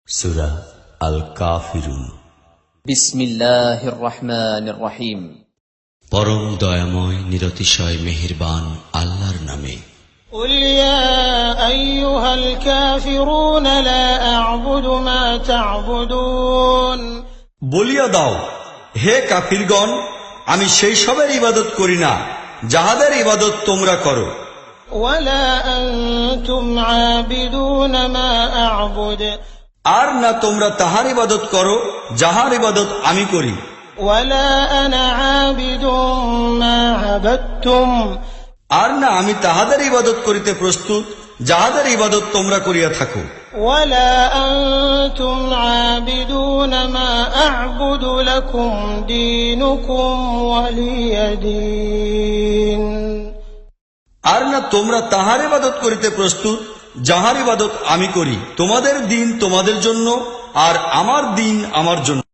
সূরা আল কাফিরুন। বিসমিল্লাহির রহমানির রহিম। পরম দয়াময় নিরতিশয় মেহেরবান আল্লাহর নামে। قل يا أيها الكافرون لا أعبد ما تعبدون বলিয়া দাও, হে কাফিরগণ, আমি সেই সবের ইবাদত করি না যাহাদের ইবাদত তোমরা করো, ولا أنتم عابدون ما أعبد আর না তোমরা তাহার ইবাদত করো যাহার ইবাদত আমি করি, ولا أنا عابد ما عبدتم আর না আমি তাহাদের ইবাদত করিতে প্রস্তুত যাহাদের ইবাদত তোমরা করিয়া থাকো, ولا أنتم عابدون ما أعبد لكم دينكم ولي دين আর না তোমরা তাহার ইবাদত করিতে প্রস্তুত যাহার ইবাদত আমি করি, তোমাদের দিন তোমাদের জন্য আর আমার দিন আমার জন্য।